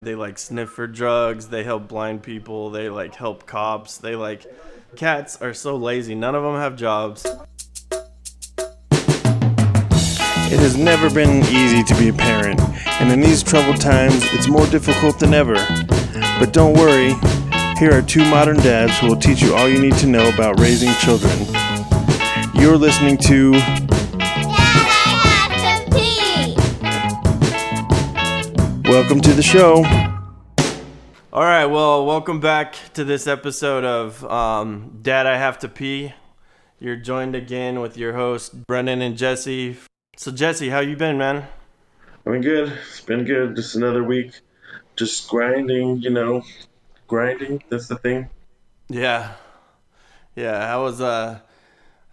They like sniff for drugs. They help blind people. They like help cops. Cats are so lazy. None of them have jobs. It has never been easy to be a parent, and in these troubled times, it's more difficult than ever. But don't worry, here are two modern dads who will teach you all you need to know about raising children. You're listening to Dad, I have to pee! Welcome to the show. All right, well, welcome back to this episode of Dad, I Have to Pee. You're joined again with your hosts, Brendan and Jesse. So, Jesse, how you been, man? I've been good. It's been good. Just another week. Just grinding, grinding. That's the thing. Yeah. Yeah,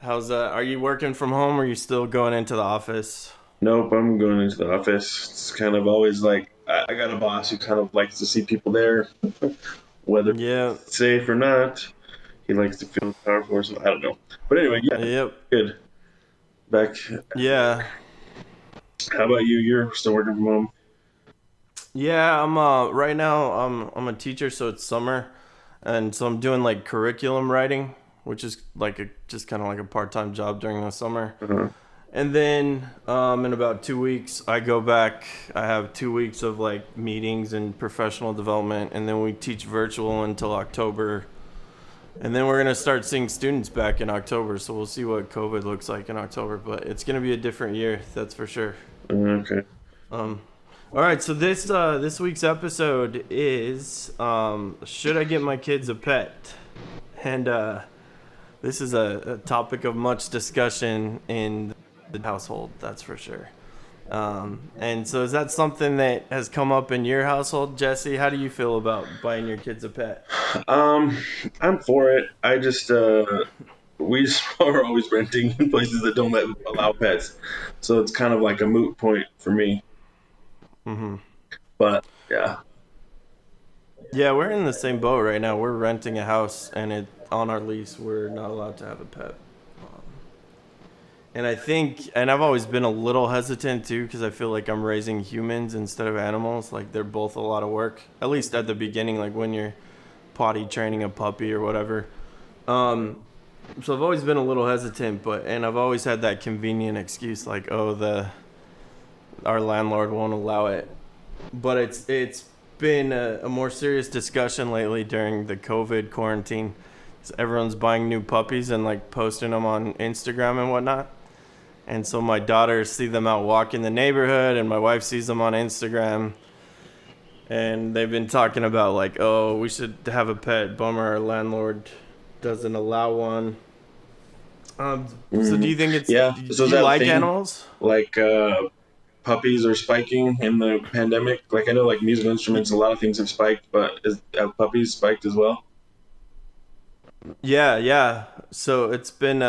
are you working from home or are you still going into the office? Nope, I'm going into the office. It's kind of always like, I got a boss who kind of likes to see people there, whether Yeah. it's safe or not. He likes to feel powerful, so I don't know. But anyway, yeah, Yep. good. Back. Yeah. How about you? You're still working from home? Yeah, I'm right now I'm a teacher, so it's summer, and so I'm doing like curriculum writing, which is like just kind of like a part-time job during the summer. Uh-huh. And then in about 2 weeks I go back. I have 2 weeks of like meetings and professional development, and then we teach virtual until October. And then we're gonna start seeing students back in October, so we'll see what COVID looks like in October, but it's gonna be a different year, that's for sure. Okay. All right, so this week's episode is should I get my kids a pet? And this is a topic of much discussion in the household, that's for sure. And so is that something that has come up in your household, Jesse? How do you feel about buying your kids a pet? I'm for it. I just we just are always renting in places that don't allow pets, so it's kind of like a moot point for me. Mm-hmm. But yeah, Yeah, we're in the same boat right now. We're renting a house, and on our lease, we're not allowed to have a pet. And I've always been a little hesitant too, because I feel like I'm raising humans instead of animals. Like they're both a lot of work, at least at the beginning, like when you're potty training a puppy or whatever. So I've always been a little hesitant, and I've always had that convenient excuse, like, oh, our landlord won't allow it. But it's been a more serious discussion lately during the COVID quarantine. Everyone's buying new puppies and like posting them on Instagram and whatnot. And so my daughters see them out walking the neighborhood, and my wife sees them on Instagram. And they've been talking about like, oh, we should have a pet. Bummer, our landlord doesn't allow one. So do you think yeah. do So is you that like thing animals? like puppies are spiking in the pandemic? Like I know, like musical instruments, a lot of things have spiked, but have puppies spiked as well? Yeah, yeah. So it's been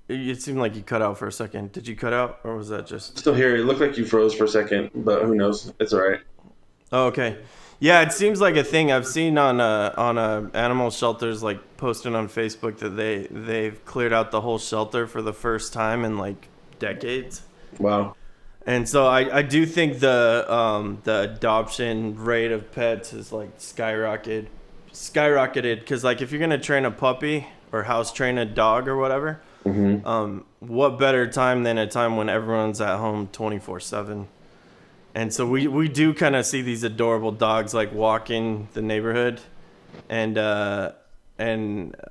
it seemed like you cut out for a second. Did you cut out, or was that just? Still here. It looked like you froze for a second, but who knows? It's all right. Oh, okay. Yeah, it seems like a thing I've seen on animal shelters, like posting on Facebook that they've cleared out the whole shelter for the first time in like decades. Wow. And so I do think the adoption rate of pets is like skyrocketed because like if you're gonna train a puppy or house train a dog or whatever, what better time than a time when everyone's at home 24/7. And so we do kind of see these adorable dogs like walking the neighborhood, and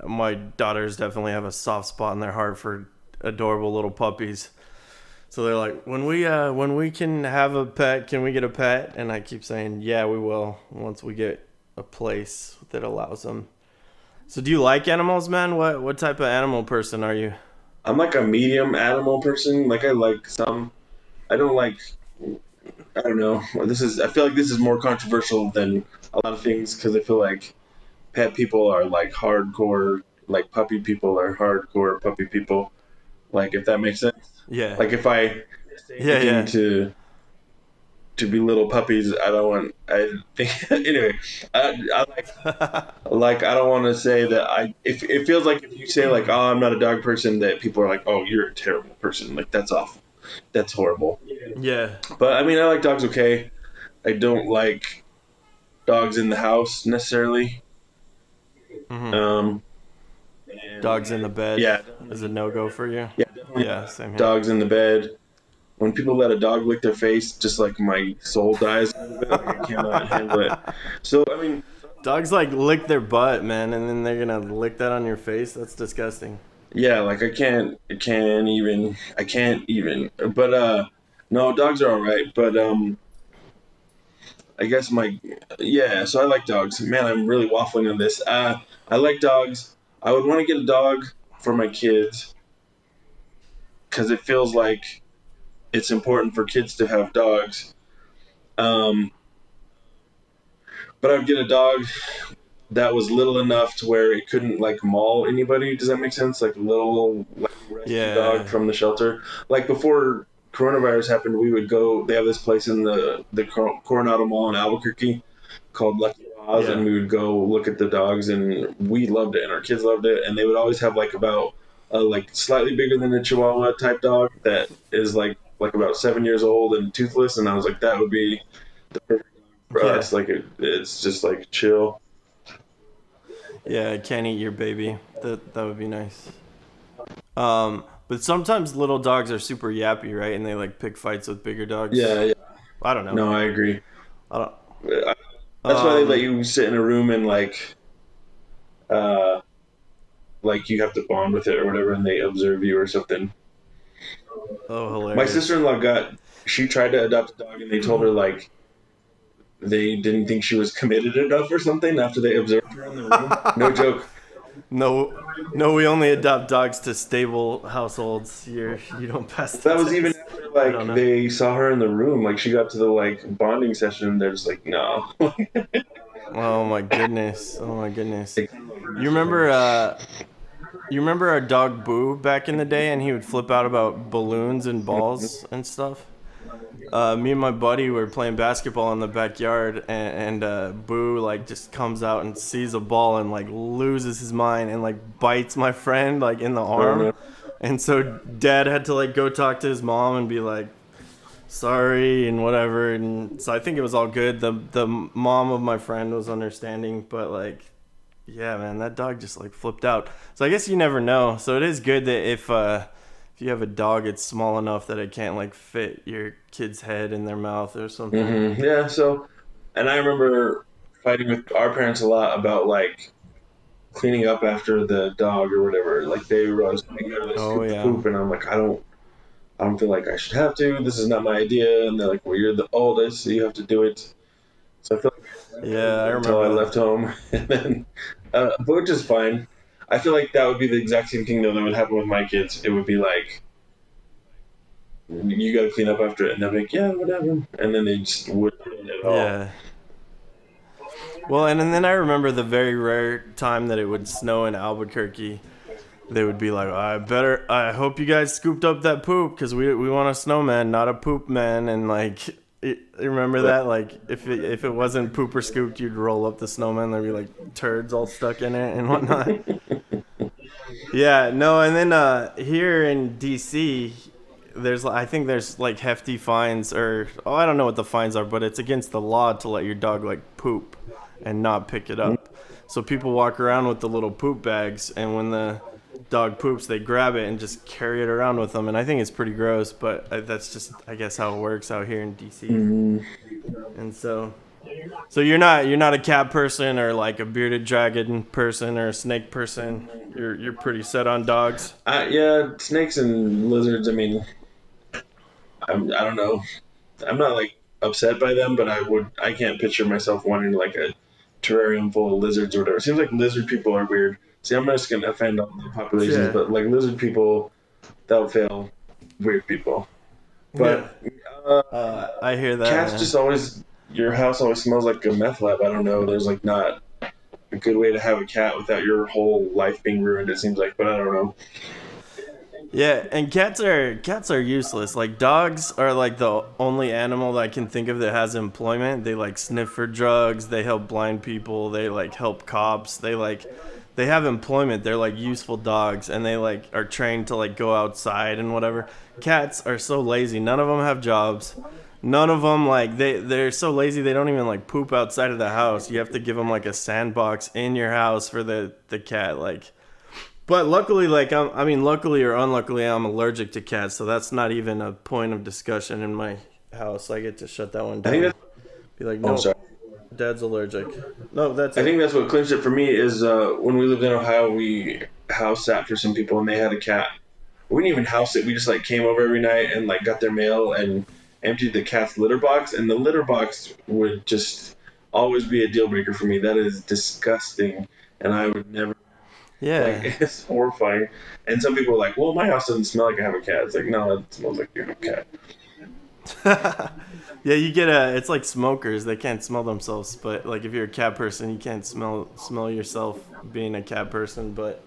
my daughters definitely have a soft spot in their heart for adorable little puppies. So they're like, when we can have a pet, can we get a pet? And I keep saying, yeah, we will once we get a place that allows them. So do you like animals, man? What type of animal person are you? I'm like a medium animal person. Like I like some. I don't like. I don't know. I feel like this is more controversial than a lot of things because I feel like pet people are like hardcore. Like puppy people are hardcore puppy people. Like if that makes sense. Yeah. Like if I Yeah, thinking yeah. to be little puppies, I don't want. I think anyway. I like I don't want to say that I. If it feels like if you say like, oh, I'm not a dog person, that people are like, oh, you're a terrible person. Like that's awful. That's horrible. Yeah. But I mean, I like dogs okay. I don't like dogs in the house necessarily. Hmm. Um, and Dogs in the bed yeah, is a definitely, no-go for you. yeah, definitely Yeah, same here. dogs in the bed. When people let a dog lick their face, just like my soul dies a little bit. Like I cannot handle it. So I mean, Dogs like lick their butt, man, and then they're gonna lick that on your face. That's disgusting. yeah, like I can't even. But no, dogs are all right. But I guess yeah. So I like dogs. Man, I'm really waffling on this. I like dogs. I would want to get a dog for my kids because it feels like it's important for kids to have dogs. Um, but I'd get a dog that was little enough to where it couldn't like maul anybody. Does that make sense? Like a little like rescue dog Yeah, from the shelter. Like before coronavirus happened, we would go. They have this place in the Coronado Mall in Albuquerque called Lucky Paws, and yeah, we would go look at the dogs, and we loved it, and our kids loved it, and they would always have like about like slightly bigger than a Chihuahua type dog that is like about 7 years old and toothless, and I was like that would be the perfect for yeah, us. Like it's just like chill. yeah. I can't eat your baby. That would be nice. But sometimes little dogs are super yappy, right? And they like pick fights with bigger dogs. Yeah, yeah. I don't know. No, I agree. I don't. That's why they let Um. you sit in a room and uh, like you have to bond with it or whatever, and they observe you or something. Oh, My hilarious. sister-in-law she tried to adopt a dog, and they told her like they didn't think she was committed enough or something after they observed her in the room. No joke. No, no. We only adopt dogs to stable households. You don't pass the That was even test. after I like don't know. they saw her in the room. Like she got to the like bonding session, and they're just like, no. Oh my goodness. Oh my goodness. They kind of like You messed with her. remember? You remember our dog Boo back in the day, and he would flip out about balloons and balls and stuff. Me and my buddy were playing basketball in the backyard, and Boo like just comes out and sees a ball and like loses his mind and like bites my friend like in the Oh arm, no. and so Dad had to like go talk to his mom and be like sorry and whatever, and so I think it was all good. The mom of my friend was understanding, but like yeah, man, that dog just like flipped out. So I guess you never know. So it is good that if you have a dog, it's small enough that it can't like fit your kid's head in their mouth or something. Yeah. So, and I remember fighting with our parents a lot about like cleaning up after the dog or whatever. Like they were always like, you gotta Oh scoop the yeah, poop, and I'm like, I don't feel like I should have to. This is not my idea. And they're like, well, you're the oldest, so you have to do it. So I feel like I yeah, I did until I remember left that. home, and then, but which is fine. I feel like that would be the exact same thing though that would happen with my kids. It would be like, you got to clean up after it, and they're like, yeah, whatever, and then they just wouldn't do it at all. Yeah. Well, and then I remember the very rare time that it would snow in Albuquerque. They would be like, I hope you guys scooped up that poop because we want a snowman, not a poop man. And like, remember But that? Like, if it wasn't poop or scooped, you'd roll up the snowman. There'd be like turds all stuck in it and whatnot. Yeah, no, and then here in DC, I think there's like hefty fines, or I don't know what the fines are, but it's against the law to let your dog like poop and not pick it up. So people walk around with the little poop bags, and when the dog poops, they grab it and just carry it around with them. And I think it's pretty gross, but that's just I guess how it works out here in DC. mm, And so you're not a cat person or like a bearded dragon person or a snake person. You're pretty set on dogs. yeah, snakes and lizards. I mean, I don't know. I'm not like upset by them, but I can't picture myself wanting like a terrarium full of lizards or whatever. It seems like lizard people are weird. See, I'm just gonna offend all the populations, Yeah. but like lizard people, without fail, weird people. Yeah. But uh, I hear that, cats man. just always, your house always smells like a meth lab. I don't know. There's like not a good way to have a cat without your whole life being ruined. It seems like, but I don't know. Yeah, and cats are useless. Like dogs are like the only animal that I can think of that has employment. They like sniff for drugs, they help blind people, they like help cops. They have employment. They're like useful dogs and they like are trained to like go outside and whatever. Cats are so lazy. None of them have jobs. none of them like they're so lazy they don't even like poop outside of the house. You have to give them like a sandbox in your house for the cat like. But luckily, like I mean, luckily or unluckily, I'm allergic to cats, so that's not even a point of discussion in my house. I get to shut that one I think down. that's. Be like, Oh, sorry. nope, Dad's allergic. No, that's I think it. that's what clinched it for me is when we lived in Ohio, we house sat for some people and they had a cat. We didn't even house it. We just like came over every night and like got their mail and emptied the cat's litter box. And the litter box would just always be a deal breaker for me. That is disgusting, and I would never like. Yeah. It's horrifying. And some people are like, "Well, my house doesn't smell like I have a cat." It's like, no, it smells like you have a cat. Yeah, you get it's like smokers. They can't smell themselves, but like if you're a cat person, you can't smell yourself being a cat person, but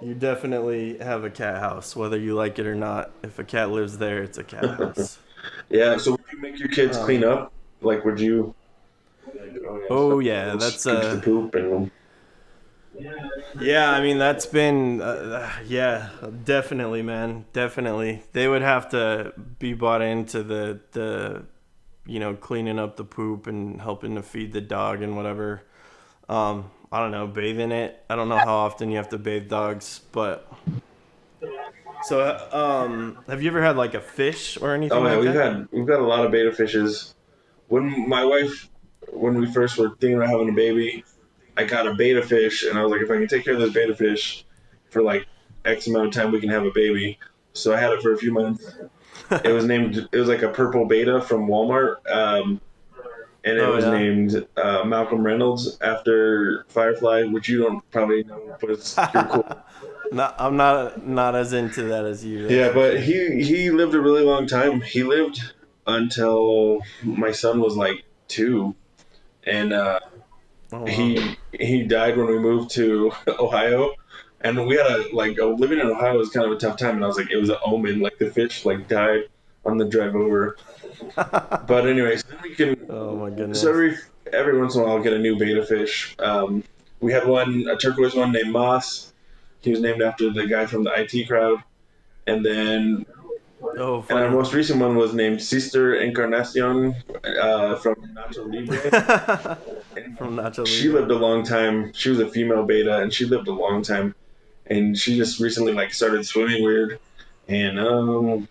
you definitely have a cat house, whether you like it or not. If a cat lives there, it's a cat house. Yeah. So would you make your kids clean Um, up? Like, would you? Like, oh yeah, oh stop yeah, those that's scoops of poop and. yeah. I mean, that's been yeah, definitely, man, definitely. They would have to be bought into the cleaning up the poop and helping to feed the dog and whatever. I don't know, bathing it. I don't know how often you have to bathe dogs, but so have you ever had like a fish or anything Oh yeah, like that? we've got a lot of beta fishes. When my wife, when we first were thinking about having a baby, I got a beta fish, and I was like, if I can take care of this beta fish for like X amount of time, we can have a baby. So I had it for a few months. It was like a purple beta from Walmart, and it Oh was yeah. named Malcolm Reynolds after Firefly, which you don't probably know, but it's you're cool. No, I'm not as into that as you. That's Yeah, for but sure. he lived a really long time. He lived until my son was like 2, and Oh wow. he died when we moved to Ohio, and we had living in Ohio was kind of a tough time, and I was like, it was an omen, like the fish like died on the drive over. But anyways, then we can Oh my so goodness. every once in a while I'll get a new beta fish. We had a turquoise one named Moss. He was named after the guy from the IT crowd, and then Oh and our funny. most recent one was named Sister Encarnacion from Nacho Libre. And From Nacho she Libre. lived a long time. She was a female beta, and she lived a long time. And she just recently like started swimming weird, and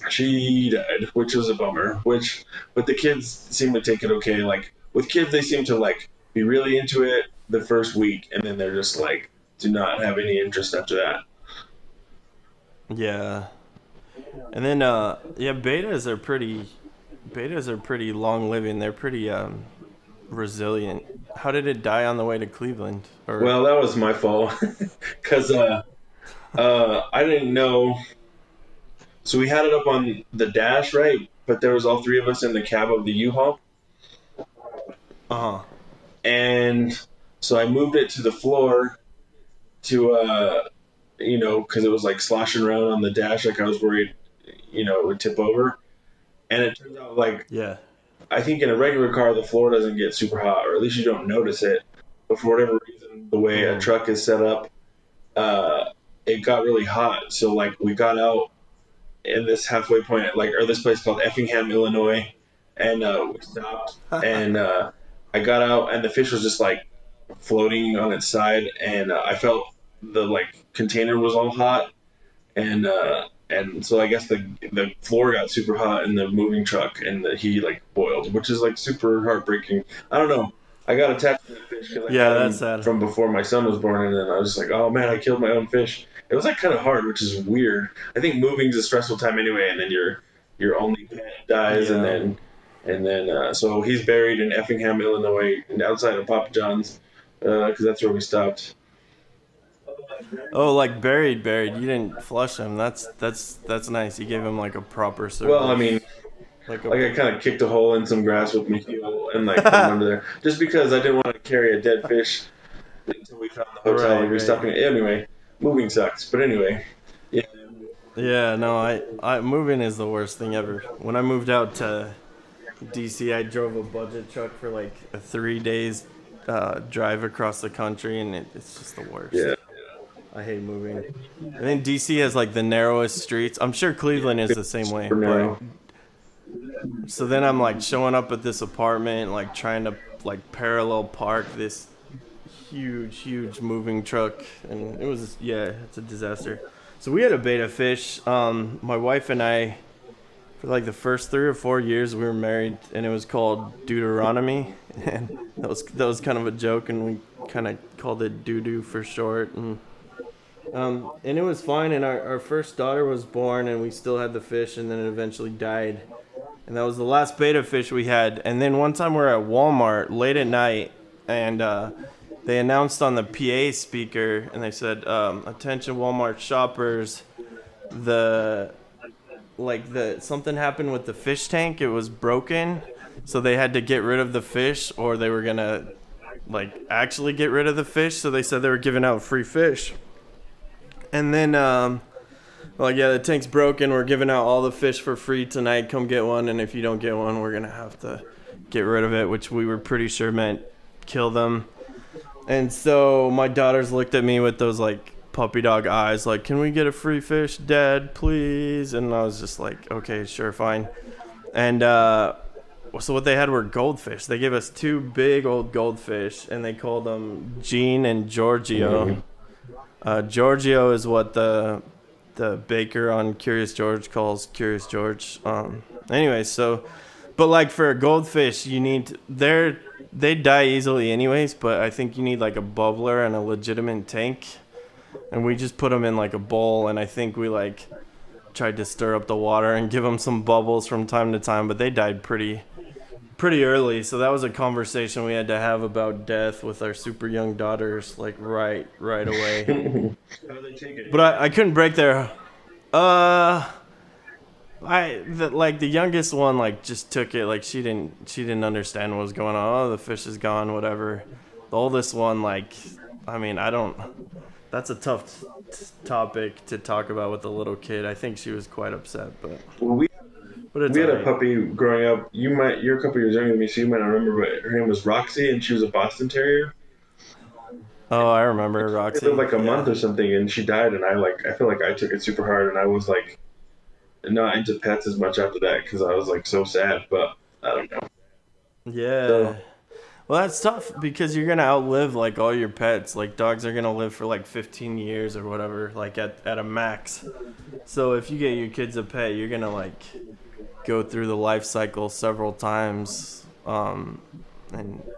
she died, which was a bummer. But the kids seem to take it okay. Like with kids, they seem to like be really into it the first week, and then they're just like do not have any interest after that. Yeah. And then yeah, betas are pretty long living. They're pretty resilient. How did it die on the way to Cleveland? Or Well, that was my fault because I didn't know. So we had it up on the dash, right? But there was all three of us in the cab of the U-Haul, uh-huh. and so I moved it to the floor to because it was like sloshing around on the dash, like I was worried, it would tip over. And it turns out like Yeah. I think in a regular car the floor doesn't get super hot, or at least you don't notice it. But for whatever reason, the way a Mm. truck is set up, uh, it got really hot. So like we got out in this halfway point, like or this place called Effingham, Illinois, and we stopped, and I got out, and the fish was just like floating on its side, and I felt the like container was all hot, and so I guess the floor got super hot in the moving truck, and he like boiled, which is like super heartbreaking. I don't know. I got attached to the fish because I Yeah, had that's him sad. from before my son was born, and then I was just like, oh man, I killed my own fish. It was like kind of hard, which is weird. I think moving's a stressful time anyway, and then your only pet dies, and Yeah. then so he's buried in Effingham, Illinois, and outside of Papa John's, because that's where we stopped. Oh, like buried. You didn't flush him. That's nice. You gave him like a proper Well, I mean, service. Like a like I kind of kicked a hole in some grass with my heel and like put him under there, just because I didn't want to carry a dead fish until we found the hotel. right, Like we right. stopped. Anyway, moving sucks, but anyway, yeah, Yeah, no, I moving is the worst thing ever. When I moved out to DC, I drove a budget truck for like a 3 days drive across the country, and it's just the yeah, worst. I hate moving. And then DC has like the narrowest streets. I'm sure Cleveland is the same way, super but narrow. So then I'm like showing up at this apartment, like trying to like parallel park this huge moving truck, and it was, yeah, it's a disaster. So we had a beta fish. My wife and I, for like the first 3 or 4 years we were married, and it was called Deuteronomy, and that was kind of a joke, and we kind of called it doo doo for short, and it was fine. And our first daughter was born, and we still had the fish, and then it eventually died. And that was the last beta fish we had. And then one time we were at Walmart late at night, and they announced on the PA speaker, and they said, "Attention, Walmart shoppers! The something happened with the fish tank. It was broken, so they had to get rid of the fish, or they were gonna like actually get rid of the fish. So they said they were giving out free fish, and then." Like, yeah, the tank's broken. We're giving out all the fish for free tonight. Come get one, and if you don't get one, we're gonna have to get rid of it, which we were pretty sure meant kill them. And so my daughters looked at me with those like puppy dog eyes, like, "Can we get a free fish, Dad, please?" And I was just like, "Okay, sure, fine." And so what they had were goldfish. They gave us two big old goldfish, and they called them Gene and Giorgio. Giorgio is what the baker on Curious George calls Curious George. Anyway, so, but like for a goldfish, you need they die easily anyways. But I think you need like a bubbler and a legitimate tank, and we just put them in like a bowl. And I think we like tried to stir up the water and give them some bubbles from time to time, but they died pretty early. So that was a conversation we had to have about death with our super young daughters, like right away. How do they take it? But I couldn't break their. Like the youngest one like just took it, like she didn't understand what was going on. Oh, the fish is gone, whatever. The oldest one, like, I mean, I don't. That's a tough topic to talk about with a little kid. I think she was quite upset, but Well, it's we had a alright. puppy growing up. You're a couple years younger than me, so you might not remember, but her name was Roxy, and she was a Boston Terrier. Oh, I remember She Roxy. lived like a Yeah. month or something, and she died. And I feel like I took it super hard, and I was like not into pets as much after that because I was like so sad. But I don't know. Yeah. So Well, that's tough because you're gonna outlive like all your pets. Like dogs are gonna live for like 15 years or whatever, like at a max. So if you get your kids a pet, you're gonna like go through the life cycle several times, and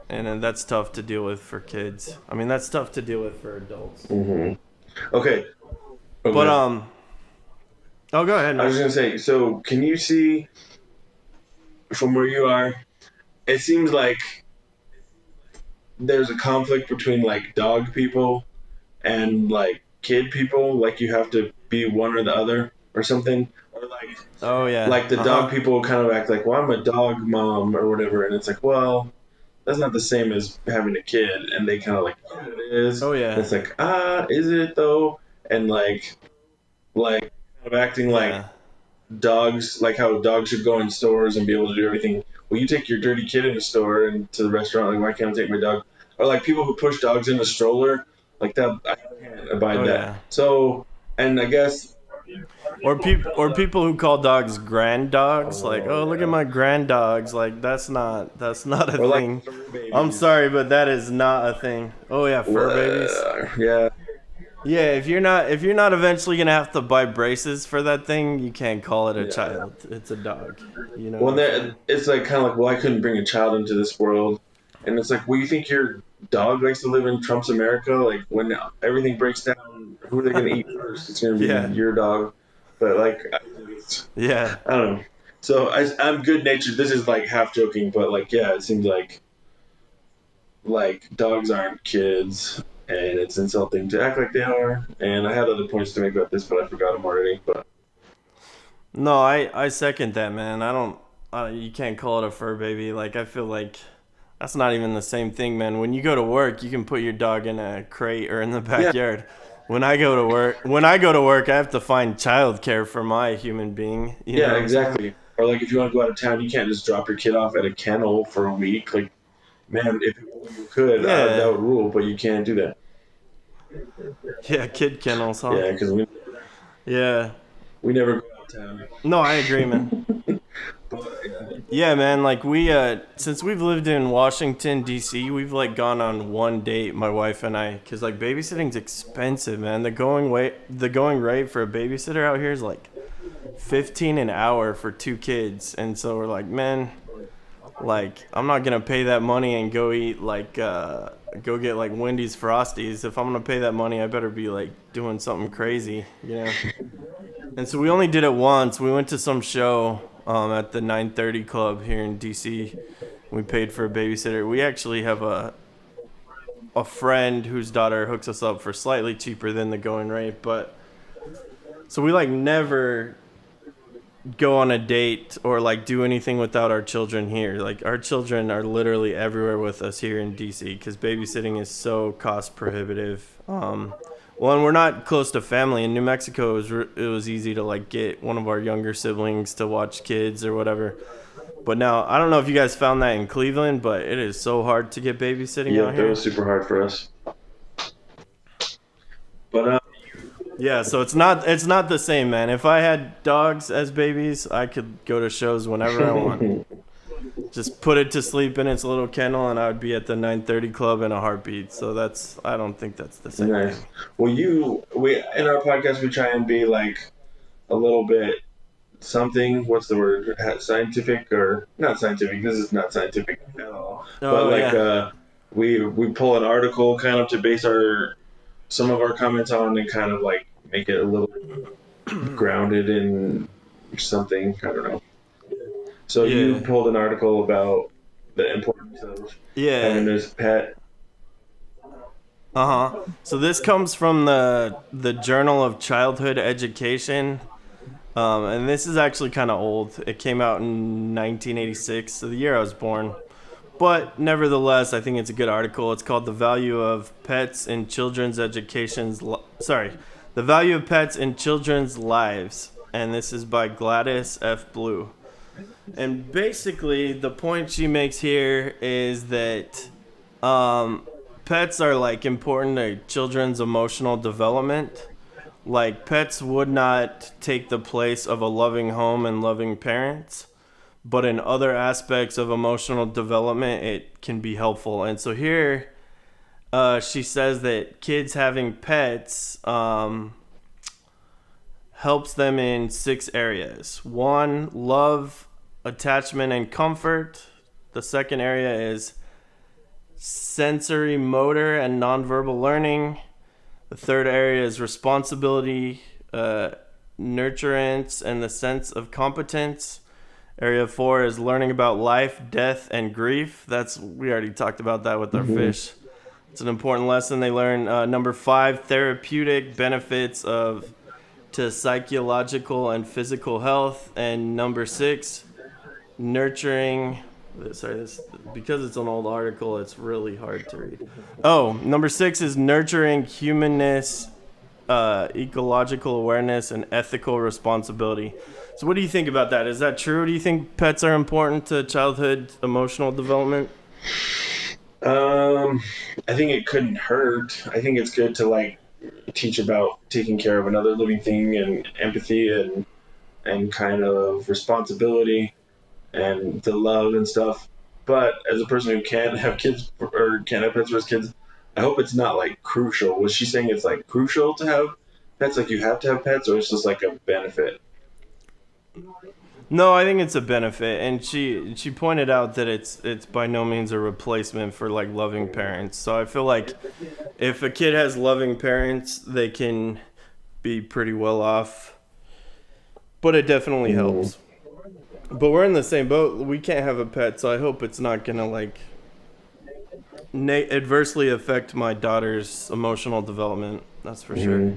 then that's tough to deal with for kids. I mean, that's tough to deal with for adults. okay, But okay. oh, go ahead, I was man. gonna say. So can you see from where you are? It seems like there's a conflict between like dog people and like kid people. Like you have to be one or the other or something. Or Oh yeah. like the Uh dog huh. people kind of act like, well, I'm a dog mom or whatever, and it's like, well, that's not the same as having a kid, and they kind of like, yeah, it is. Oh And yeah. it's like, is it though? And like kind of acting like Yeah. dogs, like how dogs should go in stores and be able to do everything. Well, you take your dirty kid in the store and to the restaurant, like why can't I take my dog? Or like people who push dogs in a stroller, like that, I can't abide Oh that. yeah. So, and I guess, Or people who call dogs grand dogs, like, oh oh, look at yeah, my grand dogs. Like that's not a or like thing. fur I'm babies. sorry, but that is not a thing. Oh yeah, fur babies. Yeah. Yeah, if you're not eventually gonna have to buy braces for that thing, you can't call it a Yeah. child. It's a dog. You know what Well, I'm saying? it's like kind of like, well, I couldn't bring a child into this world, and it's like, well, you think your dog likes to live in Trump's America? Like when everything breaks down, who are they going to eat first? It's going to be Yeah. your dog. But like, Yeah. I don't know. So I'm good natured. This is like half joking, but like, yeah, it seems like dogs aren't kids, and it's insulting to act like they are. And I had other points to make about this, but I forgot them already. But No, I second that, man. I don't. You can't call it a fur baby. Like I feel like that's not even the same thing, man. When you go to work, you can put your dog in a crate or in the yeah, backyard. When I go to work, I have to find childcare for my human being. You know yeah, what I'm saying? exactly. Or like if you want to go out of town, you can't just drop your kid off at a kennel for a week. Like, man, if you could, that Yeah. would rule, but you can't do that. Yeah, kid kennels, huh? Yeah, because Yeah. we never go out of town. No, I agree, man. But, yeah. Yeah, man. Like we, since we've lived in Washington D.C., we've like gone on one date, my wife and I, because like babysitting's expensive, man. The going rate for a babysitter out here is like 15 an hour for two kids, and so we're like, man, like I'm not gonna pay that money and go eat like, go get like Wendy's Frosties. If I'm gonna pay that money, I better be like doing something crazy, you know. And so we only did it once. We went to some show at the 9:30 Club here in DC. We paid for a babysitter. We actually have a friend whose daughter hooks us up for slightly cheaper than the going rate, but so we like never go on a date or like do anything without our children here. Like our children are literally everywhere with us here in DC because babysitting is so cost prohibitive. Well, and we're not close to family. In New Mexico, it was easy to like get one of our younger siblings to watch kids or whatever. But now I don't know if you guys found that in Cleveland, but it is so hard to get babysitting Yeah, out that here. was super hard for us. But Yeah, so it's not the same, man. If I had dogs as babies, I could go to shows whenever I want. Just put it to sleep in its little kennel, and I would be at the 9:30 Club in a heartbeat. So I don't think that's the same nice. thing. Well, we in our podcast we try and be like a little bit something. What's the word? Scientific or not scientific? This is not scientific at all. But Oh like yeah, we pull an article kind of to base our some of our comments on and kind of like make it a little grounded in something. I don't know. So you yeah, pulled an article about the importance of having yeah. this pet. So this comes from the Journal of Childhood Education, and this is actually kind of old. It came out in 1986, so the year I was born. But nevertheless, I think it's a good article. It's called "The Value of Pets in Children's Education's." The Value of Pets in Children's Lives, and this is by Gladys F. Blue. And basically, the point she makes here is that pets are like important to children's emotional development. Like pets would not take the place of a loving home and loving parents, but in other aspects of emotional development, it can be helpful. And so here, she says that kids having pets helps them in 6 areas. One, love, attachment, and comfort. The second area is sensory, motor, and nonverbal learning. The third area is responsibility, nurturance, and the sense of competence. Area 4 is learning about life, death, and grief. We already talked about that with our fish. It's an important lesson they learn. Number 5, therapeutic benefits to psychological and physical health. And number 6, nurturing. Sorry, this because it's an old article, it's really hard to read. Oh, number 6 is nurturing humanness, ecological awareness, and ethical responsibility. So, what do you think about that? Is that true? Do you think pets are important to childhood emotional development? I think it couldn't hurt. I think it's good to like teach about taking care of another living thing and empathy and kind of responsibility and the love and stuff. But as a person who can't have kids or can't have pets for his kids, I hope it's not like crucial. Was she saying it's like crucial to have pets? Like you have to have pets, or it's just like a benefit? No, I think it's a benefit, and she pointed out that it's by no means a replacement for like loving parents. So I feel like if a kid has loving parents, they can be pretty well off, but it definitely helps. But we're in the same boat. We can't have a pet, so I hope it's not gonna like adversely affect my daughter's emotional development. That's for sure.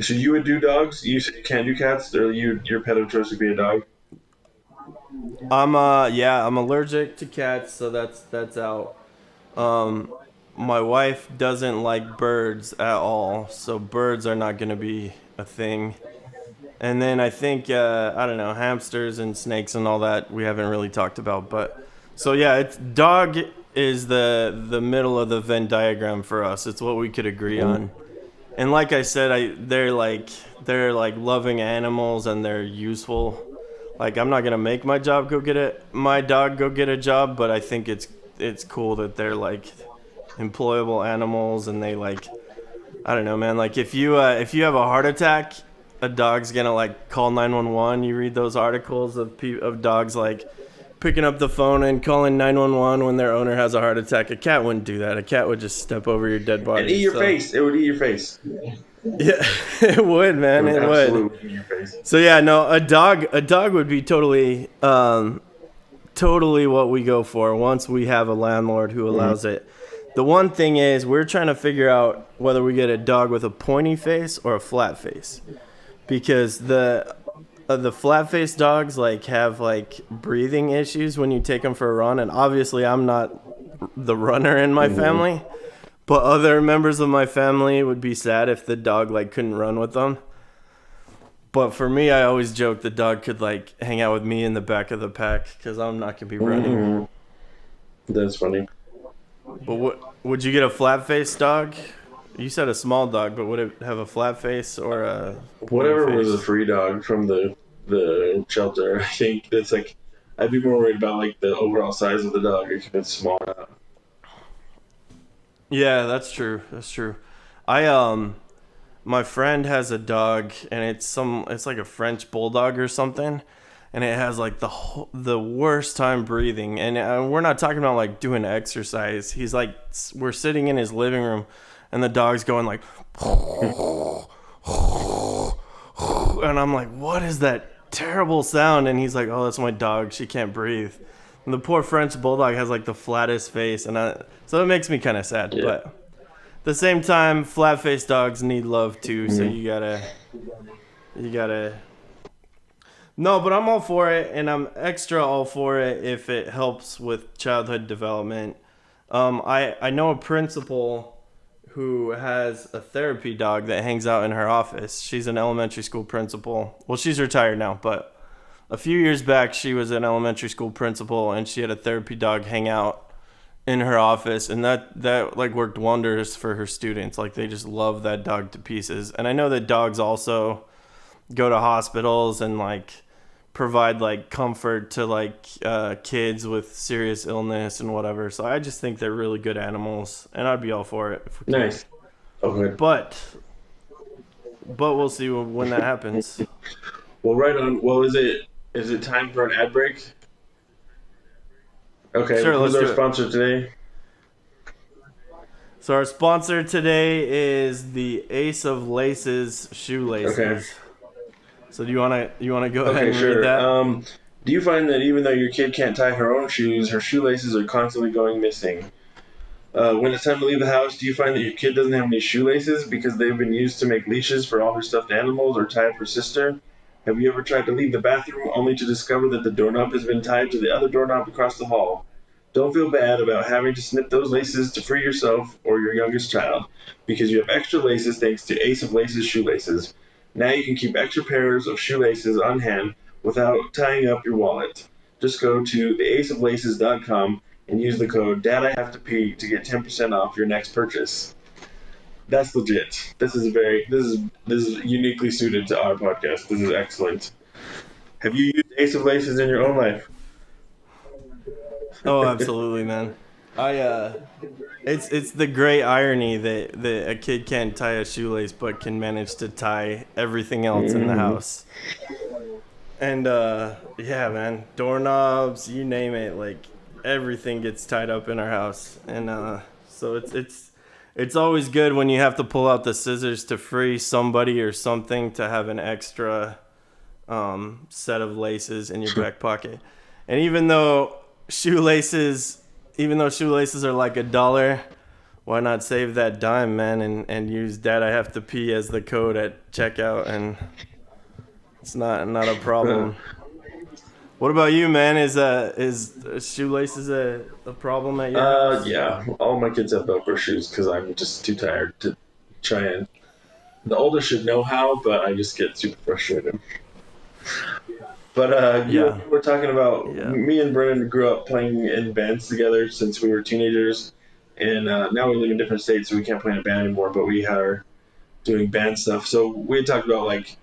So you would do dogs? You said you can't do cats, or your pet of choice would be a dog? I'm allergic to cats, so that's out. My wife doesn't like birds at all, so birds are not gonna be a thing. And then I think I don't know, hamsters and snakes and all that we haven't really talked about, but so yeah, it's dog is the middle of the Venn diagram for us. It's what we could agree on. And like I said, they're like loving animals and they're useful. Like, I'm not gonna make my dog go get a job, but I think it's cool that they're like employable animals, and they like, I don't know, man. Like, if you have a heart attack, a dog's gonna like call 911. You read those articles of dogs like picking up the phone and calling 911 when their owner has a heart attack. A cat wouldn't do that. A cat would just step over your dead body And eat your face. It would eat your face. Yeah, it would, man. It would. Absolutely eat your face. So yeah, no, a dog would be totally what we go for once we have a landlord who allows it. The one thing is, we're trying to figure out whether we get a dog with a pointy face or a flat face, because the flat-faced dogs like have like breathing issues when you take them for a run, and obviously I'm not the runner in my family, but other members of my family would be sad if the dog like couldn't run with them. But for me, I always joke the dog could like hang out with me in the back of the pack because I'm not gonna be running. That's funny. But would you get a flat-faced dog? You said a small dog, but would it have a flat face or a Whatever face? was a free dog from the shelter, I think that's like, I'd be more worried about like the overall size of the dog if it's small or not. Yeah, that's true. That's true. My friend has a dog, and it's like a French bulldog or something, and it has like the worst time breathing. And we're not talking about like doing exercise. He's like, we're sitting in his living room, and the dog's going like, and I'm like, what is that terrible sound? And he's like, oh, that's my dog. She can't breathe. And the poor French bulldog has like the flattest face, so it makes me kind of sad. Yeah. But at the same time, flat-faced dogs need love too. So you gotta. No, but I'm all for it, and I'm extra all for it if it helps with childhood development. I know a principal who has a therapy dog that hangs out in her office. She's an elementary school principal. Well, she's retired now, but a few years back, she was an elementary school principal, and she had a therapy dog hang out in her office, and that like worked wonders for her students. Like, they just love that dog to pieces. And I know that dogs also go to hospitals and like provide like comfort to like kids with serious illness and whatever. So I just think they're really good animals, and I'd be all for it if we can. Nice. Okay. But we'll see when that happens. Well, right on. Well, is it time for an ad break? Okay. Sure, Who's let's our do it. sponsor today? So our sponsor today is the Ace of Laces shoelaces. Okay. So do you wanna go ahead Okay, and sure. read that? Do you find that even though your kid can't tie her own shoes, her shoelaces are constantly going missing? When it's time to leave the house, do you find that your kid doesn't have any shoelaces because they've been used to make leashes for all her stuffed animals or tie up her sister? Have you ever tried to leave the bathroom only to discover that the doorknob has been tied to the other doorknob across the hall? Don't feel bad about having to snip those laces to free yourself or your youngest child, because you have extra laces thanks to Ace of Laces shoelaces. Now you can keep extra pairs of shoelaces on hand without tying up your wallet. Just go to theaceoflaces.com and use the code DADIHAVETOPEE to get 10% off your next purchase. That's legit. This is uniquely suited to our podcast. This is excellent. Have you used Ace of Laces in your own life? Oh, absolutely, man. It's the great irony that a kid can't tie a shoelace but can manage to tie everything else in the house. And yeah, man, doorknobs, you name it, like everything gets tied up in our house. And so it's always good when you have to pull out the scissors to free somebody or something to have an extra set of laces in your back pocket. And even though shoelaces are like $1, why not save that dime, man, and use Dad I Have to Pee as the code at checkout, and it's not a problem. What about you, man? Is shoelaces a problem at your house? Yeah. All my kids have Velcro shoes because I'm just too tired to try and. The oldest should know how, but I just get super frustrated. But Yeah. we're talking about, Yeah. me and Brennan grew up playing in bands together since we were teenagers, and now we live in different states, so we can't play in a band anymore, but we are doing band stuff. So we had talked about, like,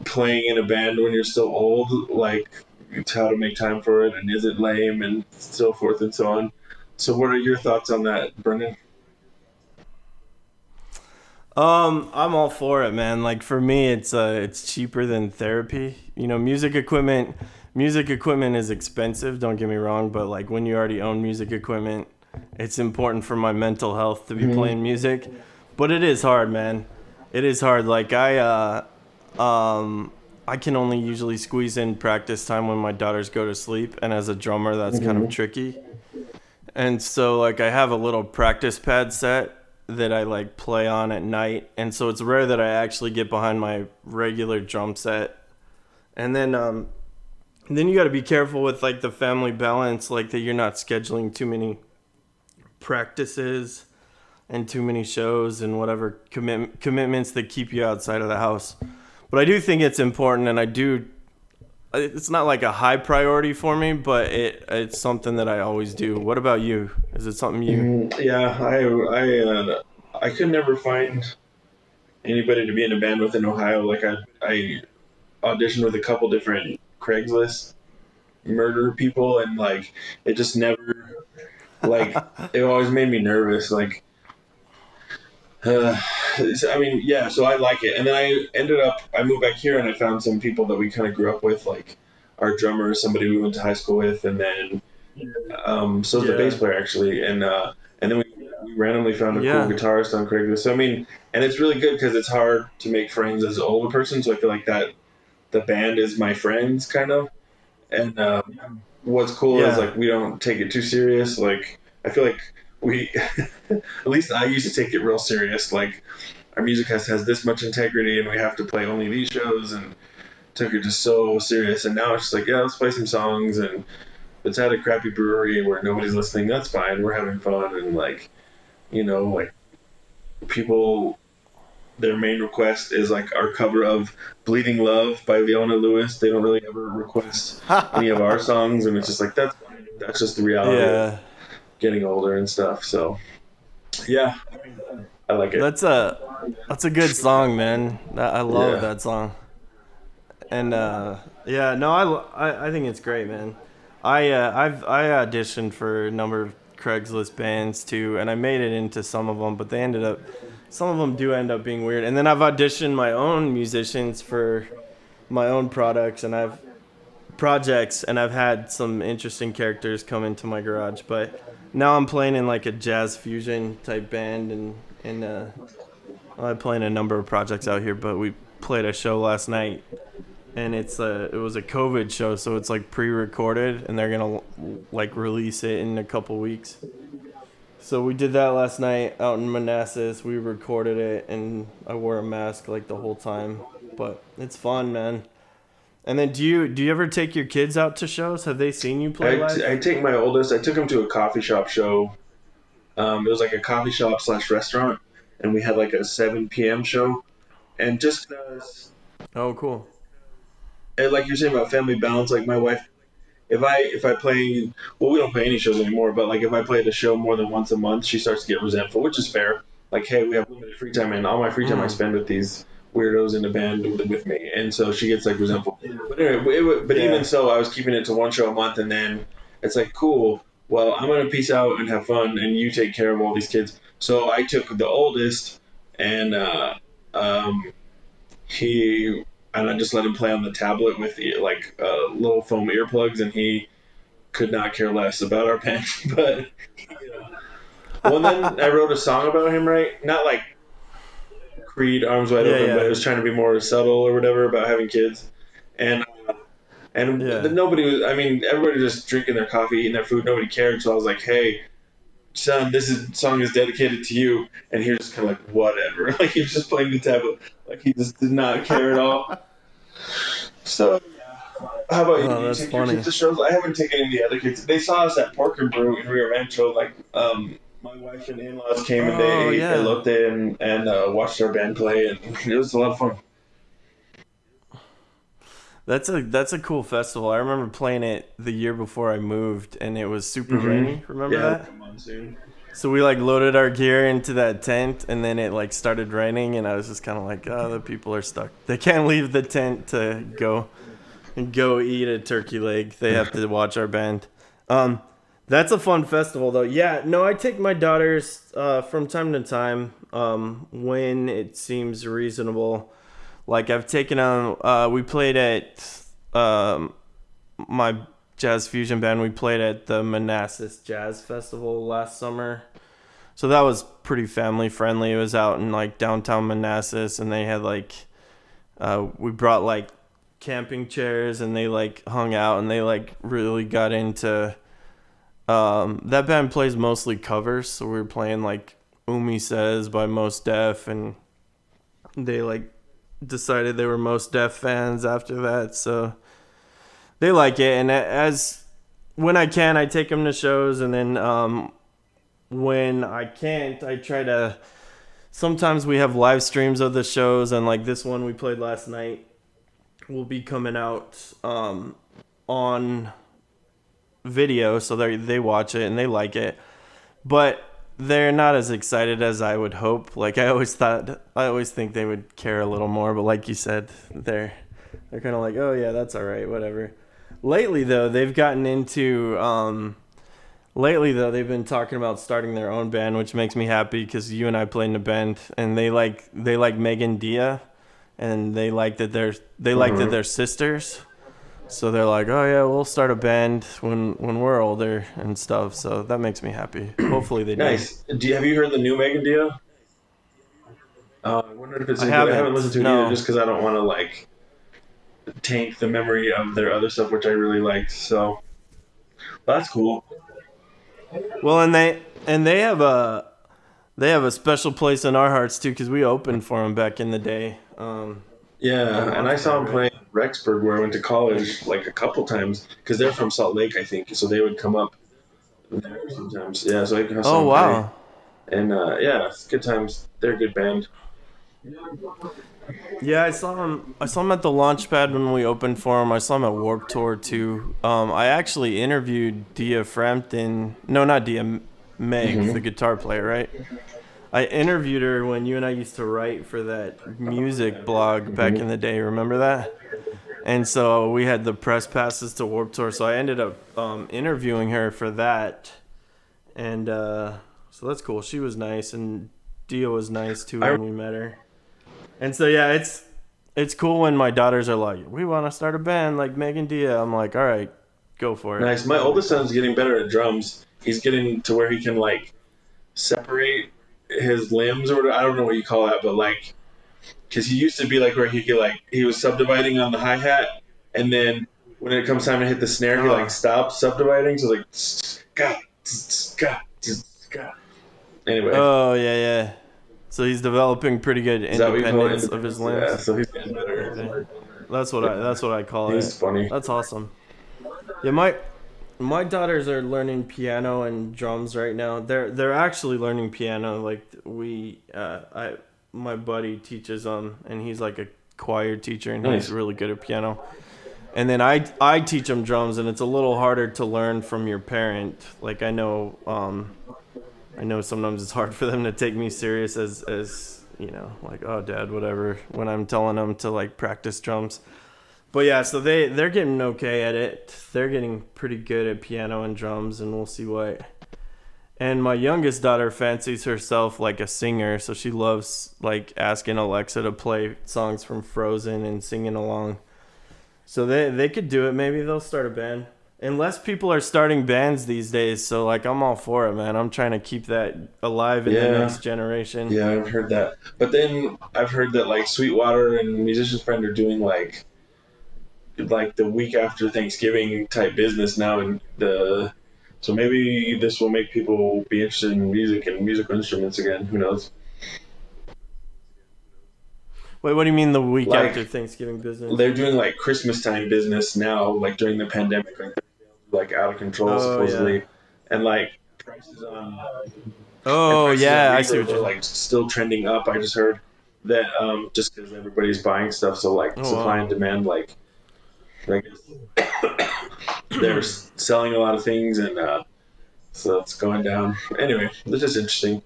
playing in a band when you're still old, like it's how to make time for it, and is it lame, and so forth and so on. So, what are your thoughts on that, Brendan? I'm all for it, man. Like for me, it's cheaper than therapy. You know, music equipment is expensive. Don't get me wrong, but like when you already own music equipment, it's important for my mental health to be Mm-hmm. playing music. But it is hard, man. It is hard. Like I can only usually squeeze in practice time when my daughters go to sleep, and as a drummer, that's kind of Mm-hmm. tricky. And so like I have a little practice pad set that I like play on at night, and so it's rare that I actually get behind my regular drum set. And then you got to be careful with like the family balance, like that you're not scheduling too many practices and too many shows and whatever commitments that keep you outside of the house. But I do think it's important, and I do. It's not like a high priority for me, but it's something that I always do. What about you? Is it something you? Yeah, I could never find anybody to be in a band with in Ohio. Like I auditioned with a couple different Craigslist murder people, and like it just never like it always made me nervous. Like, uh, I mean, yeah. So I like it, and then I moved back here, and I found some people that we kind of grew up with, like our drummer, somebody we went to high school with, and then so the bass Yeah. player actually, and then we randomly found a cool Yeah. guitarist on Craigslist. So I mean, and it's really good because it's hard to make friends as an older person. So I feel like that the band is my friends kind of. And what's cool is Yeah. like we don't take it too serious. Like I feel like we, at least I used to take it real serious. Like our music has this much integrity, and we have to play only these shows, and took it just so serious. And now it's just like, yeah, let's play some songs, and it's at a crappy brewery where nobody's listening. That's fine. We're having fun, and like like people. Their main request is like our cover of "Bleeding Love" by Leona Lewis. They don't really ever request any of our songs, and it's just like that's fine. That's just the reality of Yeah. getting older and stuff. So yeah, I like it. That's a good song, man. I love Yeah. that song. And yeah, no, I think it's great, man. I auditioned for a number of Craigslist bands too, and I made it into some of them, but some of them do end up being weird. And then I've auditioned my own musicians for my own projects, and I've had some interesting characters come into my garage. But now I'm playing in like a jazz fusion type band, and I play in a number of projects out here. But we played a show last night, and it was a COVID show, so it's like pre-recorded, and they're gonna like release it in a couple weeks. So we did that last night out in Manassas. We recorded it, and I wore a mask like the whole time. But it's fun, man. And then do you ever take your kids out to shows? Have they seen you play I live? take my oldest. I took him to a coffee shop show. It was like a coffee shop slash restaurant, and we had like a 7 p.m. show. And just because, Oh, cool. like you're saying about family balance, like my wife, if I play, well, we don't play any shows anymore, but like if I play at a show more than once a month, she starts to get resentful, which is fair. Like, hey, we have limited free time, and all my free time I Mm. spend with these weirdos in the band with me, and so she gets like resentful. But anyway, but even Yeah. so, I was keeping it to one show a month, and then it's like, cool. Well, I'm gonna peace out and have fun, and you take care of all these kids. So I took the oldest, and um, he and I just let him play on the tablet with like little foam earplugs, and he could not care less about our band. But well, and then I wrote a song about him, right? Not like Creed, Arms Wide Yeah, Open, but it yeah. was trying to be more subtle or whatever about having kids. And Yeah. nobody was. I mean, everybody was just drinking their coffee, eating their food. Nobody cared. So I was like, hey. Son, song is dedicated to you, and he was just kind of like whatever, like he was just playing the tablet, like he just did not care at all. So how about you? Oh, Do you that's take your kids funny. to shows? I haven't taken any of the other kids. They saw us at Pork and Brew in Rio Rancho. Like, my wife and in-laws came and they Oh, ate yeah. elote and watched our band play, and it was a lot of fun. That's a cool festival. I remember playing it the year before I moved, and it was super rainy. Remember Yeah, that? like a monsoon. So we like loaded our gear into that tent, and then it like started raining, and I was just kind of like, oh, the people are stuck. They can't leave the tent to go eat a turkey leg. They have to watch our band. Um, that's a fun festival though. Yeah, no, I take my daughters from time to time when it seems reasonable. Like I've taken on. We played at my jazz fusion band. We played at the Manassas Jazz Festival last summer. So that was pretty family friendly. It was out in like downtown Manassas, and they had like we brought like camping chairs, and they like hung out, and they like really got into. That band plays mostly covers, so we were playing like Umi Says by Most Def, and they like decided they were Most Def fans after that, so they like it. And as when I can, I take them to shows, and then when I can't, I try to. Sometimes we have live streams of the shows, and like this one we played last night will be coming out on video, so they watch it and they like it, but they're not as excited as I would hope. Like I always think they would care a little more, but like you said, they're kind of like, oh yeah, that's all right, whatever. Lately though, they've gotten into they've been talking about starting their own band, which makes me happy because you and I played in a band, and they like Megan Dia, and they like that they're sisters. So they're like, oh yeah, we'll start a band when we're older and stuff. So that makes me happy. Hopefully they do. Nice. Have you heard the new Megan Dia? I wonder if it's I any good. I haven't haven't. listened to it No. either, just because I don't want to like taint the memory of their other stuff, which I really liked. So that's cool. Well, and they have a special place in our hearts too, because we opened for them back in the day. Yeah, and I saw them Right? play in Rexburg, where I went to college, like a couple times, because they're from Salt Lake, I think. So they would come up there sometimes. Yeah, so I saw Oh them play, wow. and yeah, it's good times. They're a good band. Yeah, I saw him at the Launchpad when we opened for him. I saw him at Warped Tour too. I actually interviewed Dia Frampton. No, not Dia. Meg, the guitar player, right? I interviewed her when you and I used to write for that music blog back in the day. Remember that? And so we had the press passes to Warped Tour. So I ended up interviewing her for that. And so that's cool. She was nice, and Dia was nice too when we met her. And so yeah, it's cool when my daughters are like, we want to start a band like Megan Dia. I'm like, all right, go for it. Nice. My oldest son's getting better at drums. He's getting to where he can like separate his limbs or whatever. I don't know what you call that, but like, because he used to be like where he could like he was subdividing on the hi hat, and then when it comes time to hit the snare, he like stops subdividing. So like, ska, ska, ska. Anyway, Oh yeah. So he's developing pretty good is that what you call it? independence of his Yeah, limbs. so he's getting better. Okay. That's what I call He's it. funny. That's awesome. Yeah, my daughters are learning piano and drums right now. They're actually learning piano. Like my buddy teaches them, and he's like a choir teacher, and Nice. he's really good at piano. And then I teach them drums, and it's a little harder to learn from your parent. Like I know sometimes it's hard for them to take me serious as like, oh dad, whatever, when I'm telling them to like practice drums. But yeah, so they're getting okay at it. They're getting pretty good at piano and drums, and we'll see what. And my youngest daughter fancies herself like a singer, so she loves like asking Alexa to play songs from Frozen and singing along. So they could do it. Maybe they'll start a band. And less people are starting bands these days, so like I'm all for it, man. I'm trying to keep that alive in the next generation. Yeah, I've heard that. But then I've heard that like Sweetwater and Musician's Friend are doing like the week after Thanksgiving type business now, and so maybe this will make people be interested in music and musical instruments again. Who knows? Wait, what do you mean the week Like after Thanksgiving business? they're doing like Christmas time business now, like during the pandemic, like out of control Oh, supposedly, yeah. and like prices on Oh prices yeah, on I see reverb what are you're. like still trending up. I just heard that just because everybody's buying stuff, so like Oh supply wow. and demand like I guess they're selling a lot of things, and so it's going down. Anyway, it's just interesting.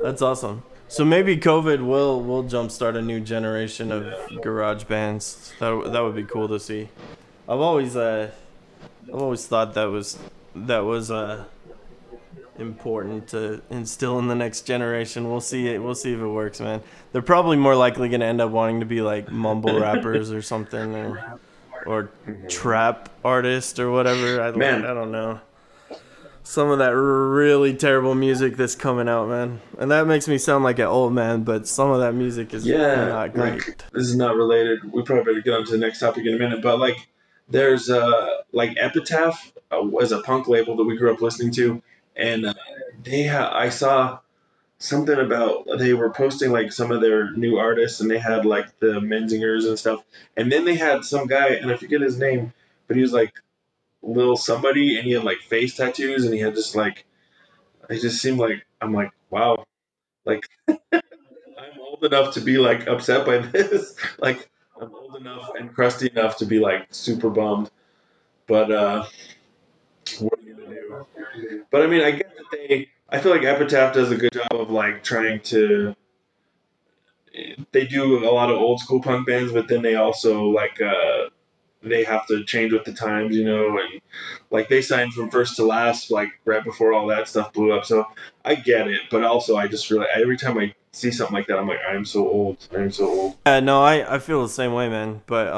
That's awesome. So maybe COVID will jumpstart a new generation of garage bands. That would be cool to see. I've always I've always thought that was important to instill in the next generation. We'll see it. We'll see if it works, man. They're probably more likely gonna end up wanting to be like mumble rappers or something, or trap artist or whatever. I Man, don't know. Some of that really terrible music that's coming out, man. And that makes me sound like an old man, but some of that music is yeah, not like great. this is not related. We probably better get on to the next topic in a minute. But like, there's like Epitaph was a punk label that we grew up listening to, and I saw something about they were posting like some of their new artists, and they had like the Menzingers and stuff, and then they had some guy, and I forget his name, but he was like little somebody, and he had like face tattoos, and he had just like it just seemed like I'm like wow, like I'm old enough to be like upset by this. Like I'm old enough and crusty enough to be like super bummed. But what are you gonna do? But I mean, I get that I feel like Epitaph does a good job of like trying to. They do a lot of old school punk bands, but then they also like they have to change with the times, and like they signed from first to last, like right before all that stuff blew up. So I get it, but also I just really every time I see something like that, I'm like, I'm so old. I'm so old. No, I feel the same way, man. But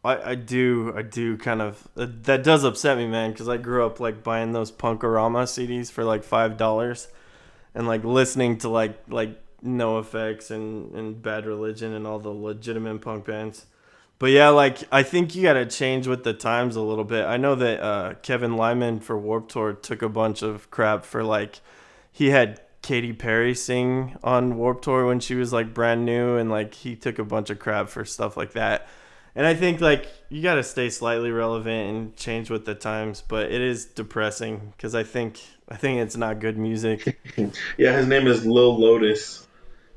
I do kind of that does upset me, man, because I grew up like buying those Punkorama CDs for like $5 and like listening to like No Effects and Bad Religion and all the legitimate punk bands. But yeah, like I think you gotta change with the times a little bit. I know that Kevin Lyman for Warped Tour took a bunch of crap for like he had Katy Perry sing on Warped Tour when she was like brand new, and like he took a bunch of crap for stuff like that. And I think like you gotta stay slightly relevant and change with the times, but it is depressing because I think it's not good music. Yeah, his name is Lil Lotus,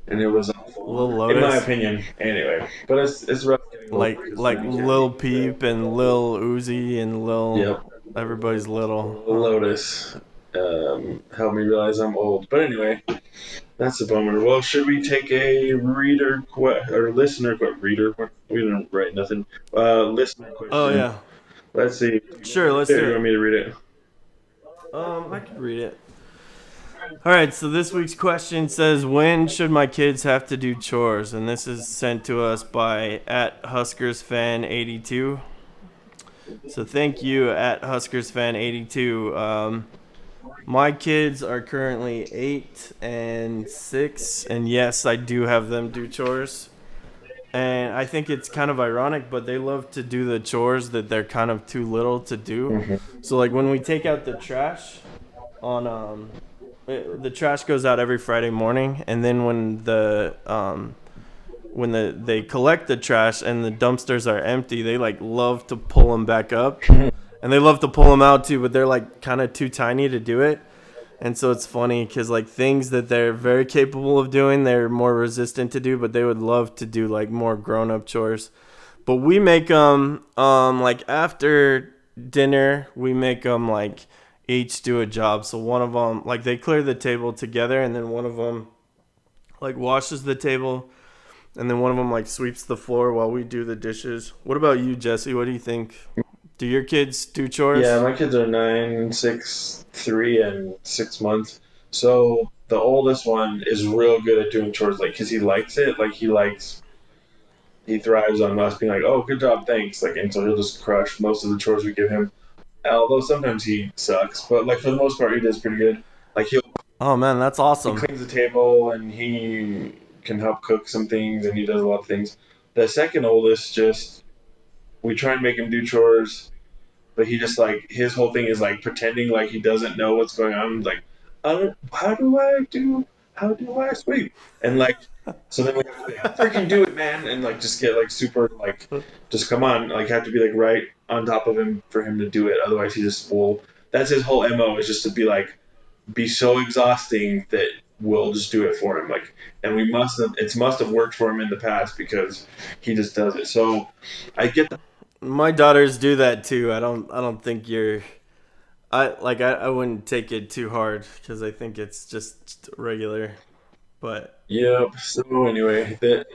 and it was awful, Lil in my Lotus, opinion. Anyway, but it's rough getting Lil Lotus like when you can't Lil name the Peep and Lil Uzi and Yep, everybody's little. Lil Lotus. Helped me realize I'm old. But anyway, that's a bummer. Well, should we take a or listener reader? We didn't write nothing. Listener Oh question. yeah, Let's see. Do you want to sure, read let's it, or do you want it. me to read it? I could read it. All right, so this week's question says, "When should my kids have to do chores?" And this is sent to us by at HuskersFan82. So thank you at HuskersFan82. My kids are currently 8 and 6, and yes, I do have them do chores. And I think it's kind of ironic, but they love to do the chores that they're kind of too little to do. Mm-hmm. So like when we take out the trash on the trash goes out every Friday morning, and then when they collect the trash and the dumpsters are empty, they like love to pull them back up, and they love to pull them out too, but they're like kind of too tiny to do it. And so it's funny because like things that they're very capable of doing, they're more resistant to do, but they would love to do like more grown up chores. But we make them like after dinner, we make them like each do a job. So one of them like they clear the table together, and then one of them like washes the table, and then one of them like sweeps the floor while we do the dishes. What about you, Jesse? What do you think? Do your kids do Yeah, chores? my kids are 9, 6, 3, and 6 months. So the oldest one is real good at doing chores, like, because he likes it. Like, he thrives on us being like, oh, good job, thanks. Like, and so he'll just crush most of the chores we give him. Although sometimes he sucks, but like for the most part, he does pretty good. Like Oh man, that's he awesome. cleans the table and he can help cook some things and he does a lot of things. The second oldest just we try and make him do chores, but he just like his whole thing is like pretending like he doesn't know what's going on. Like, I don't, how do I sweep? And like, so then we have to be like, freaking do it, man, and like just get like super like, just come on, like have to be like right on top of him for him to do it. Otherwise, he just will. That's his whole mo is just to be like, be so exhausting that will just do it for him. Like, and it must have worked for him in the past because he just does it. So I get that. My daughters do that too. I don't think you're. I wouldn't take it too hard because I think it's just regular. But Yep. So anyway, that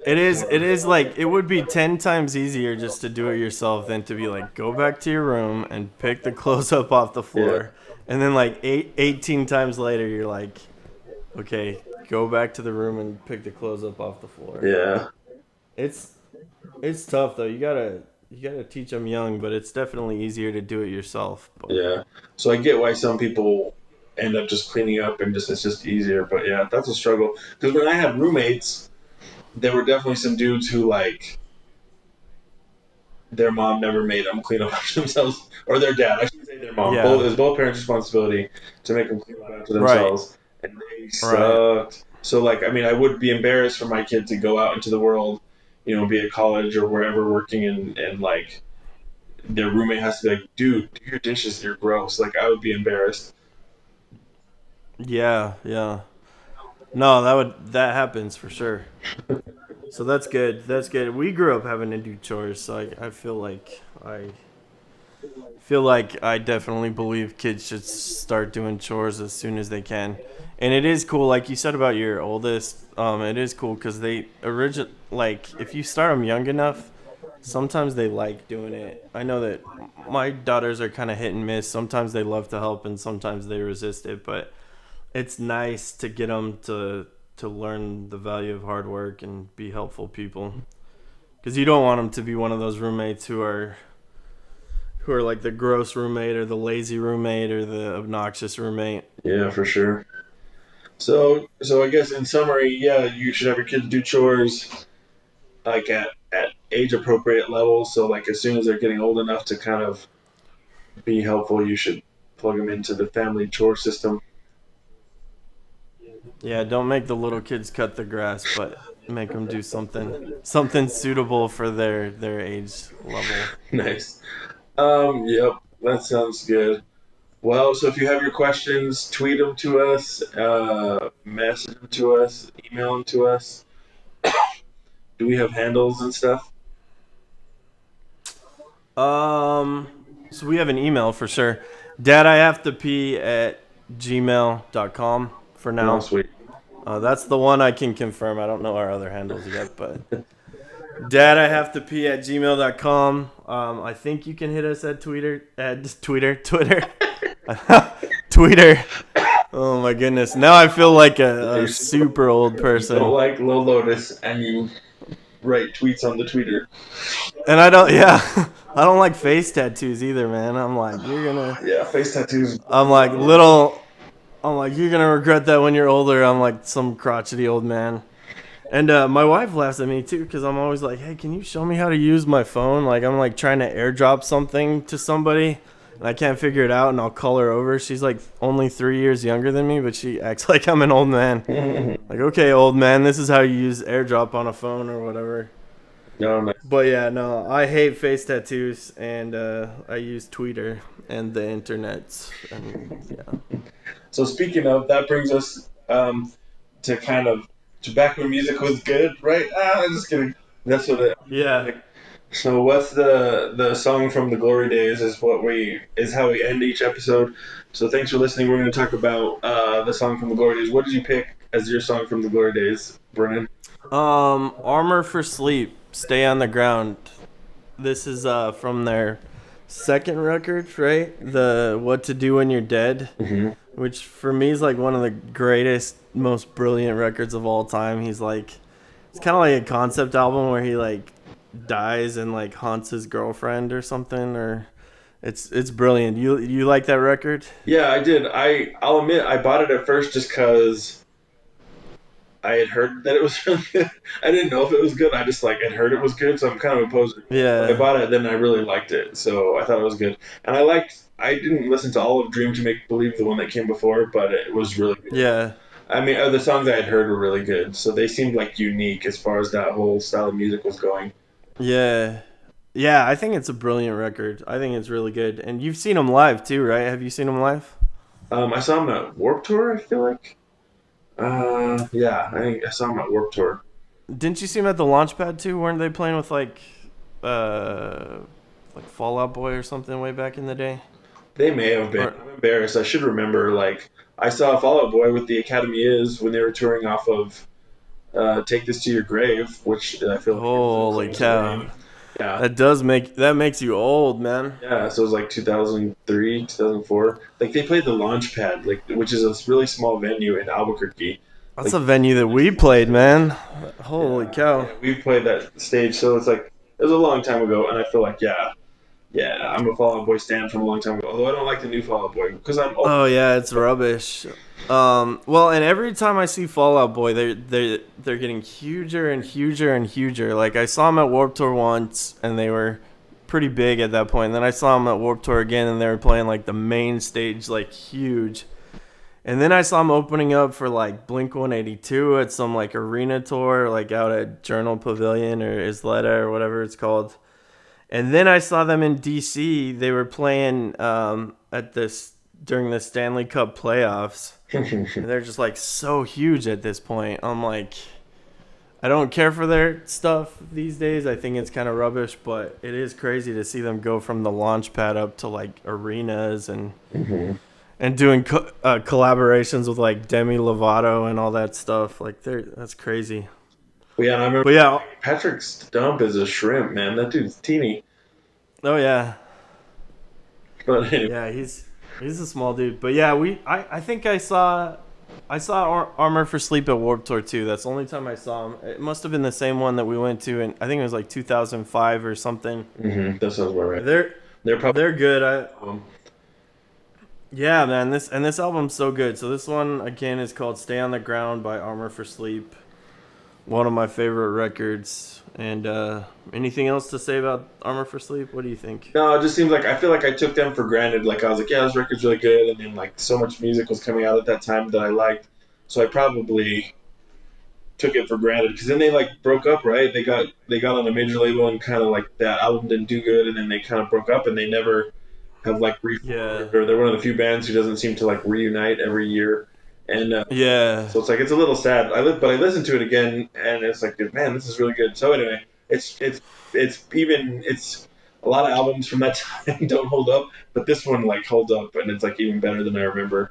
it is like it would be 10 times easier just to do it yourself than to be like go back to your room and pick the clothes up off the yeah, floor. And then like 18 times later you're like, okay, go back to the room and pick the clothes up off the floor. yeah, It's it's tough though. You gotta teach them young, but it's definitely easier to do it yourself. But yeah. So I get why some people end up just cleaning up and just it's just easier. But yeah, that's a struggle. Because when I had roommates, there were definitely some dudes who like their mom never made them clean up after themselves, or their dad. I shouldn't say their mom. Both yeah, it was both parents' responsibility to make them clean up after right, themselves, and they right. sucked. So like, I mean, I would be embarrassed for my kid to go out into the world, be at college or wherever working, and like their roommate has to be like, dude, do your dishes. You're gross. Like I would be embarrassed. Yeah, yeah. No, that happens for sure. So that's good. That's good. We grew up having to do chores, so I feel like I definitely believe kids should start doing chores as soon as they can. And it is cool, like you said about your oldest. It is cool because they like if you start them young enough, sometimes they like doing it. I know that my daughters are kind of hit and miss. Sometimes they love to help, and sometimes they resist it. But it's nice to get them to learn the value of hard work and be helpful people. Because you don't want them to be one of those roommates who are like the gross roommate or the lazy roommate or the obnoxious roommate. Yeah, for sure. So I guess in summary, yeah, you should have your kids do chores like at age appropriate levels. So like as soon as they're getting old enough to kind of be helpful, you should plug them into the family chore system. Yeah, don't make the little kids cut the grass, but make them do something suitable for their age level. Nice. Yep, that sounds good. Well, so if you have your questions, tweet them to us, message them to us, email them to us. Do we have handles and stuff? So we have an email for sure. Dad, I have to pee at gmail.com for Oh, now. sweet. That's the one I can confirm. I don't know our other handles yet, but Dad, I have to pee at gmail.com. I think you can hit us at Twitter. Twitter. Oh my goodness. Now I feel like a super old You don't person. like Low Lotus and you write tweets on the Twitter. And I don't, yeah, I don't like face tattoos either, man. I'm like, Yeah, face tattoos. I'm like, little, I'm like, you're gonna regret that when you're older. I'm like some crotchety old man. And my wife laughs at me too because I'm always like, "Hey, can you show me how to use my phone?" Like I'm like trying to airdrop something to somebody, and I can't figure it out, and I'll call her over. She's like only 3 years younger than me, but she acts like I'm an old man. Like, okay, old man, this is how you use airdrop on a phone or whatever. No, nice. But yeah, no, I hate face tattoos, and I use Twitter and the internet, and yeah. So speaking of, that brings us to kind of to back when music was good, right? I'm just kidding. That's what it. Yeah. So what's the song from the glory days is how we end each episode. So thanks for listening. We're going to talk about the song from the glory days. What did you pick as your song from the glory days, Brennan? Armor for Sleep, Stay on the Ground. This is from their second record, right? The What to Do When You're Dead, Mm-hmm. which for me is like one of the greatest, most brilliant records of all time. He's like, it's kind of like a concept album where he like dies and like haunts his girlfriend or something, or it's brilliant. You like that record? Yeah, I did. I'll admit I bought it at first just because I had heard that it was really good. I didn't know if it was good. I just like had heard it was good, so I'm kind of opposed. But I Yeah, bought it, then I really liked it, so I thought it was good. And I didn't listen to all of Dream to Make Believe, the one that came before, but it was really good. yeah, I mean, the songs I had heard were really good, so they seemed like unique as far as that whole style of music was going. yeah. Yeah, I think it's a brilliant record. I think it's really good. And you've seen him live too, right? Have you seen him live? I saw them at Warp Tour, I feel like. Yeah, I think I saw him at Warped Tour. Didn't you see him at the launch pad too? Weren't they playing with uh, like Fall Out Boy or something way back in the day? They may have been. Or I'm embarrassed. I should remember. Like I saw Fall Out Boy with the Academy Is when they were touring off of "Take This to Your Grave," which I feel like is a holy close cow, name. Yeah, that makes you old, man. yeah. So it was like 2003, 2004. Like they played the Launch Pad, like which is a really small venue in Albuquerque. That's Like a venue that we played, man. Holy cow. yeah, we played that stage. So it's like it was a long time ago, and I feel like yeah, I'm a Fall Out Boy stan from a long time ago. Although I don't like the new Fall Out Boy because I'm old. Oh yeah, it's rubbish. Well, and every time I see Fall Out Boy, they're getting huger and huger and huger. Like I saw them at Warped Tour once, and they were pretty big at that point. And then I saw them at Warped Tour again, and they were playing like the main stage, like huge. And then I saw them opening up for like Blink 182 at some like arena tour, like out at Journal Pavilion or Isleta or whatever it's called. And then I saw them in DC. They were playing at this during the Stanley Cup playoffs. And they're just like so huge at this point. I'm like, I don't care for their stuff these days. I think it's kind of rubbish, but it is crazy to see them go from the launch pad up to like arenas and doing collaborations with like Demi Lovato and all that stuff. Like that's crazy. But yeah, and I remember But yeah, Patrick Stump is a shrimp, man. That dude's teeny. oh yeah. But anyway, Yeah, he's a small dude, but yeah, I think I saw Armor for Sleep at Warped Tour too. That's the only time I saw him. It must have been the same one that we went to, and I think it was like 2005 or something. that sounds about right. They're They're probably they're good. um, Yeah, man, this album's so good. So this one again is called "Stay on the Ground" by Armor for Sleep. One of my favorite records. And anything else to say about Armor for Sleep? What do you think? no, it just seems like I feel like I took them for granted. Like I was like, yeah, this record's really good, and then like so much music was coming out at that time that I liked, so I probably took it for granted. Because then they like broke up, right? They got on a major label and kind of like that album didn't do good, and then they kind of broke up, and they never have like Yeah. reformed, or they're one of the few bands who doesn't seem to like reunite every year, and Yeah. so it's like it's a little sad. But I listened to it again, and it's like, man, this is really good. So anyway, it's a lot of albums from that time don't hold up, but this one like holds up, and it's like even better than I remember.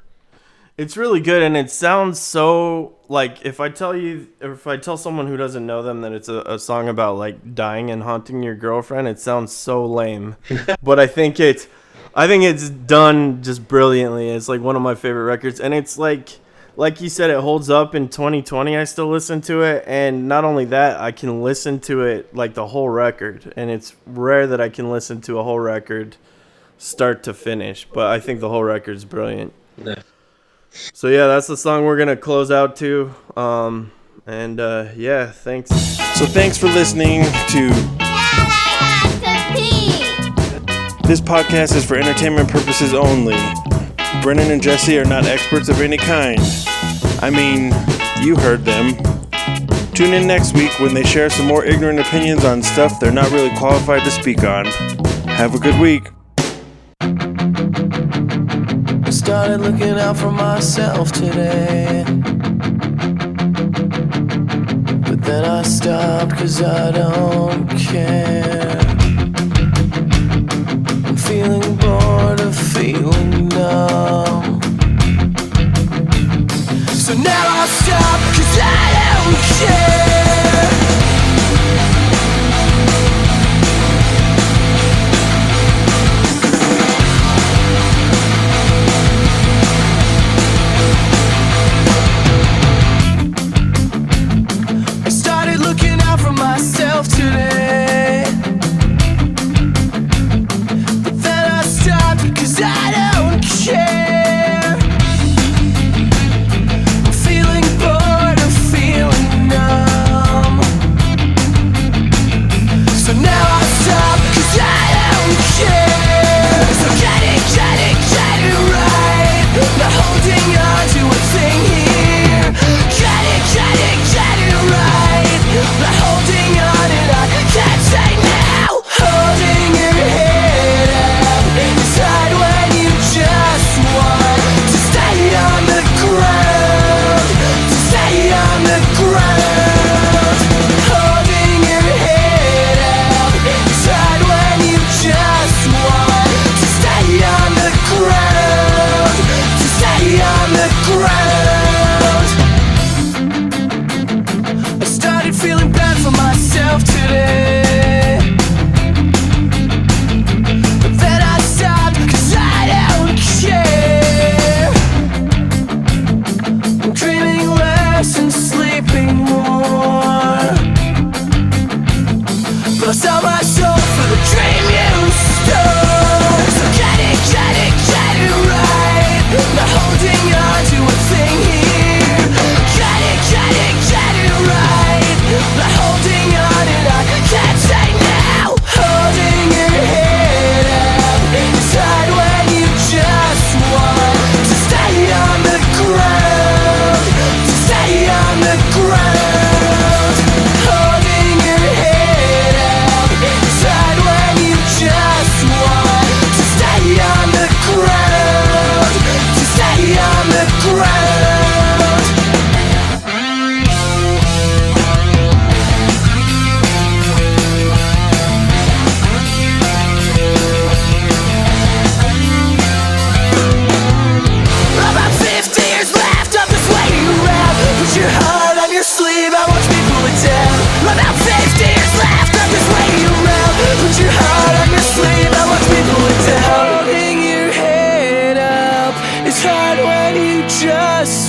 It's really good, and it sounds so like if I tell someone who doesn't know them that it's a song about like dying and haunting your girlfriend, it sounds so lame. But I think it's done just brilliantly. It's like one of my favorite records, and it's like you said, it holds up in 2020. I still listen to it, and not only that, I can listen to it like the whole record, and it's rare that I can listen to a whole record start to finish. But I think the whole record's brilliant. Yeah. So yeah, that's the song we're gonna close out to. Yeah, thanks. So thanks for listening to. Dad, I have to pee. This podcast is for entertainment purposes only. Brennan and Jesse are not experts of any kind. I mean, you heard them. Tune in next week when they share some more ignorant opinions on stuff they're not really qualified to speak on. Have a good week. I started looking out for myself today, but then I stopped 'cause I don't care. I'm feeling bored of feeling numb, so now I'll stop 'cause I don't care. I started looking out for myself today, but then I stopped because I don't care. I'm feeling bored of feeling numb,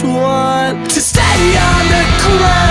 want to stay on the ground.